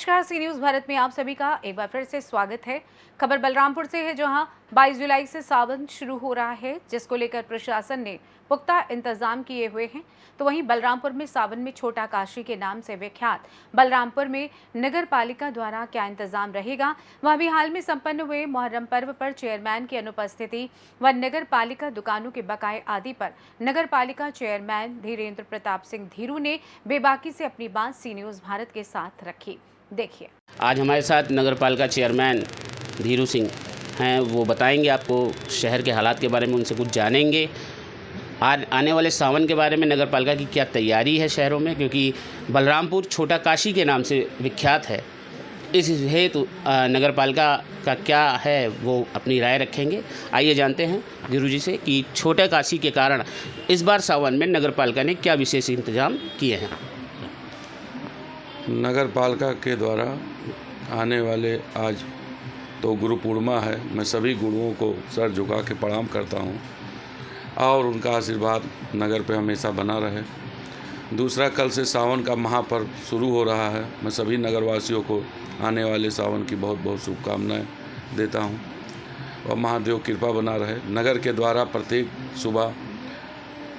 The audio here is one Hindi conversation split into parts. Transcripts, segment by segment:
नमस्कार, सी न्यूज़ भारत में आप सभी का एक बार फिर से स्वागत है। खबर बलरामपुर से है, जहां 22 जुलाई से सावन शुरू हो रहा है, जिसको लेकर प्रशासन ने पुख्ता इंतजाम किए हुए हैं। तो वहीं बलरामपुर में सावन में छोटा काशी के नाम से विख्यात बलरामपुर में नगर पालिका द्वारा क्या इंतजाम रहेगा, वह भी हाल में संपन्न हुए मुहर्रम पर्व पर चेयरमैन की अनुपस्थिति व नगर पालिका दुकानों के बकाए आदि पर नगर पालिका चेयरमैन धीरेन्द्र प्रताप सिंह धीरू ने बेबाकी से अपनी बात सी न्यूज़ भारत के साथ रखी। देखिए, आज हमारे साथ नगर पालिका चेयरमैन धीरू सिंह हैं। वो बताएंगे आपको शहर के हालात के बारे में, उनसे कुछ जानेंगे। आज आने वाले सावन के बारे में नगर पालिका की क्या तैयारी है शहरों में, क्योंकि बलरामपुर छोटा काशी के नाम से विख्यात है। इस हेतु नगर पालिका का क्या है वो अपनी राय रखेंगे। आइए जानते हैं धीरू जी से कि छोटे काशी के कारण इस बार सावन में नगर पालिका ने क्या विशेष इंतजाम किए हैं। नगर पालिका के द्वारा आने वाले आज तो गुरु पूर्णिमा है। मैं सभी गुरुओं को सर झुका के प्रणाम करता हूं और उनका आशीर्वाद नगर पे हमेशा बना रहे। दूसरा, कल से सावन का महापर्व शुरू हो रहा है। मैं सभी नगरवासियों को आने वाले सावन की बहुत बहुत शुभकामनाएं देता हूं और महादेव कृपा बना रहे। नगर के द्वारा प्रत्येक सुबह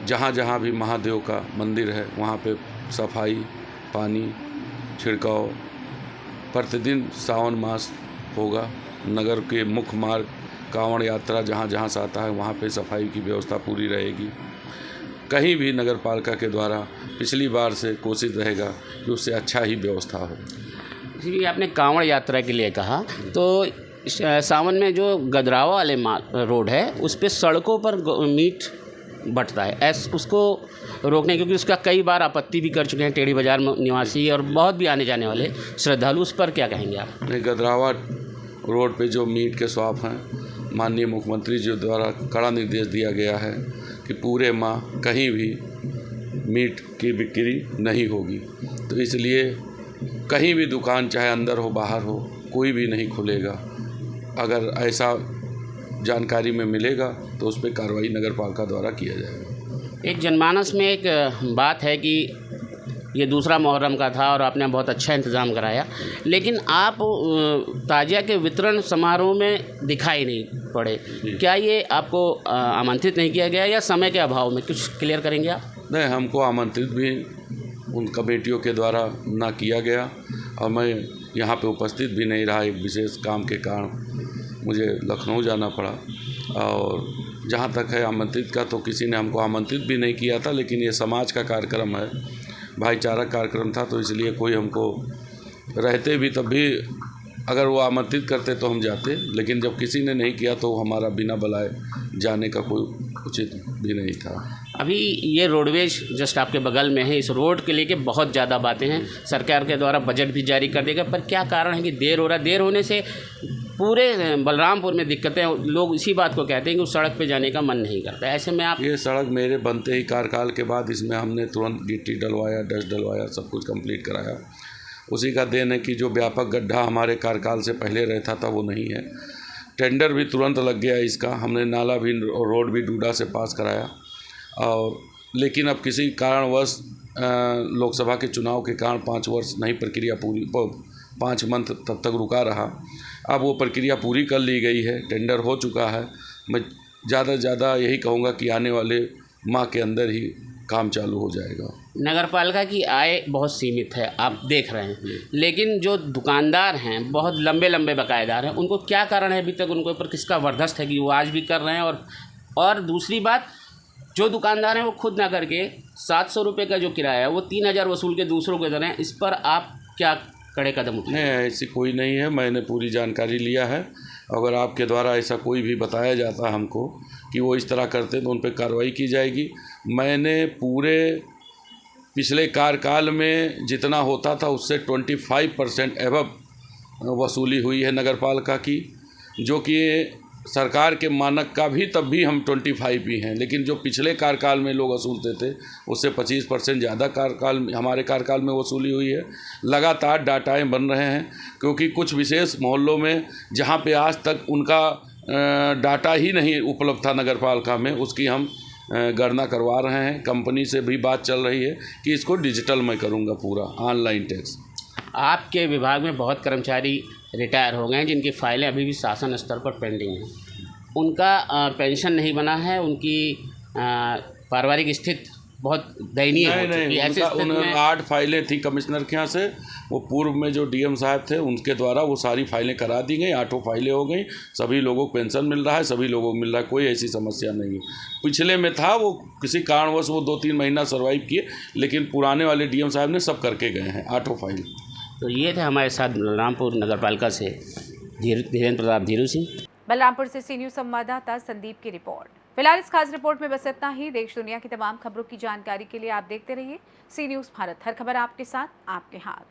जहां जहां भी महादेव का मंदिर है वहां पे सफाई, पानी छिड़काव प्रतिदिन सावन मास होगा। नगर के मुख्य मार्ग कांवड़ यात्रा जहाँ जहाँ से आता है वहाँ पे सफाई की व्यवस्था पूरी रहेगी। कहीं भी नगर पालिका के द्वारा पिछली बार से कोशिश रहेगा कि उससे अच्छा ही व्यवस्था हो। जी, आपने कांवड़ यात्रा के लिए कहा, तो सावन में जो गदरावा वाले रोड है उस पर सड़कों पर मीट बंटता है, उसको रोकने, क्योंकि उसका कई बार आपत्ति भी कर चुके हैं टेढ़ी बाजार निवासी और बहुत भी आने जाने वाले श्रद्धालु। उस पर क्या कहेंगे आप? गदरावा रोड पे जो मीट के शॉप हैं, माननीय मुख्यमंत्री जी द्वारा कड़ा निर्देश दिया गया है कि पूरे माह कहीं भी मीट की बिक्री नहीं होगी। तो इसलिए कहीं भी दुकान चाहे अंदर हो बाहर हो कोई भी नहीं खुलेगा। अगर ऐसा जानकारी में मिलेगा तो उस पर कार्रवाई नगर पालिका द्वारा किया जाएगा। एक जनमानस में एक बात है कि ये दूसरा मुहर्रम का था और आपने बहुत अच्छा इंतज़ाम कराया, लेकिन आप ताजिया के वितरण समारोह में दिखाई नहीं पड़े। क्या ये आपको आमंत्रित नहीं किया गया या समय के अभाव में? कुछ क्लियर करेंगे आप? नहीं, हमको आमंत्रित भी उन कमेटियों के द्वारा ना किया गया और मैं यहाँ पे उपस्थित भी नहीं रहा। एक विशेष काम के कारण मुझे लखनऊ जाना पड़ा। और जहाँ तक है आमंत्रित का, तो किसी ने हमको आमंत्रित भी नहीं किया था, लेकिन ये समाज का कार्यक्रम है, भाईचारा कार्यक्रम था, तो इसलिए कोई हमको रहते भी तब भी अगर वो आमंत्रित करते तो हम जाते, लेकिन जब किसी ने नहीं किया तो हमारा बिना बुलाए जाने का कोई उचित भी नहीं था। अभी ये रोडवेज जस्ट आपके बगल में है, इस रोड के लेके बहुत ज़्यादा बातें हैं। सरकार के द्वारा बजट भी जारी कर देगा, पर क्या कारण है कि देर हो रहा है? देर होने से पूरे बलरामपुर में दिक्कतें, लोग इसी बात को कहते हैं कि उस सड़क पे जाने का मन नहीं करता। ऐसे में आप ये सड़क मेरे बनते ही कार्यकाल के बाद इसमें हमने तुरंत गिट्टी डलवाया, डस्ट डलवाया, सब कुछ कंप्लीट कराया। उसी का देन है कि जो व्यापक गड्ढा हमारे कार्यकाल से पहले रहता था वो नहीं है। टेंडर भी तुरंत लग गया इसका। हमने नाला भी, रोड भी डूडा से पास कराया। और लेकिन अब किसी कारणवश लोकसभा के चुनाव के कारण 5 वर्ष नहीं प्रक्रिया पूरी, 5 मंथ तब तक रुका रहा। अब वो प्रक्रिया पूरी कर ली गई है, टेंडर हो चुका है। मैं ज़्यादा से ज़्यादा यही कहूँगा कि आने वाले माह के अंदर ही काम चालू हो जाएगा। नगर पालिका की आय बहुत सीमित है, आप देख रहे हैं, लेकिन जो दुकानदार हैं बहुत लंबे लंबे बकायेदार हैं, उनको क्या कारण है अभी तक उनके ऊपर किसका वर्दस्त है कि वो आज भी कर रहे हैं? और दूसरी बात, जो दुकानदार हैं वो खुद ना करके 700 रुपये का जो किराया है वो 3000 वसूल के दूसरों के दर हैं। इस पर आप क्या कड़े कदम उठाएं? नहीं, ऐसी कोई नहीं है। मैंने पूरी जानकारी लिया है। अगर आपके द्वारा ऐसा कोई भी बताया जाता हमको कि वो इस तरह करते तो उन पर कार्रवाई की जाएगी। मैंने पूरे पिछले कार्यकाल में जितना होता था उससे 25% एबव वसूली हुई है नगर पालिका की, जो कि सरकार के मानक का भी तब भी हम 25 ही हैं, लेकिन जो पिछले कार्यकाल में लोग वसूलते थे उससे 25% ज़्यादा हमारे कार्यकाल में वसूली हुई है। लगातार डाटाएँ बन रहे हैं, क्योंकि कुछ विशेष मोहल्लों में जहाँ पे आज तक उनका डाटा ही नहीं उपलब्ध था नगर पालिका में, उसकी हम गणना करवा रहे हैं। कंपनी से भी बात चल रही है कि इसको डिजिटल मैं करूँगा, पूरा ऑनलाइन टैक्स। आपके विभाग में बहुत कर्मचारी रिटायर हो गए हैं जिनकी फाइलें अभी भी शासन स्तर पर पेंडिंग हैं। उनका पेंशन नहीं बना है, उनकी पारिवारिक स्थिति बहुत दयनीय हो चुकी है। ऐसे स्थिति में 8 फाइलें थी कमिश्नर के यहाँ से, वो पूर्व में जो डीएम साहब थे उनके द्वारा वो सारी फाइलें करा दी गई, 8 फाइलें हो गई, सभी लोगों को पेंशन मिल रहा है, सभी लोगों को मिल रहा है, कोई ऐसी समस्या नहीं है। पिछले में था वो किसी कारणवश वो 2-3 महीना सर्वाइव किए, लेकिन पुराने वाले डीएम साहब ने सब करके गए हैं 8 फाइल। तो ये थे हमारे साथ बलरामपुर नगर पालिका से धीरेन्द्र प्रताप धीरू सिंह। बलरामपुर से सी न्यूज़ संवाददाता संदीप की रिपोर्ट। फिलहाल इस खास रिपोर्ट में बस इतना ही। देश दुनिया की तमाम खबरों की जानकारी के लिए आप देखते रहिए सी न्यूज़ भारत। हर खबर आपके साथ, आपके हाथ।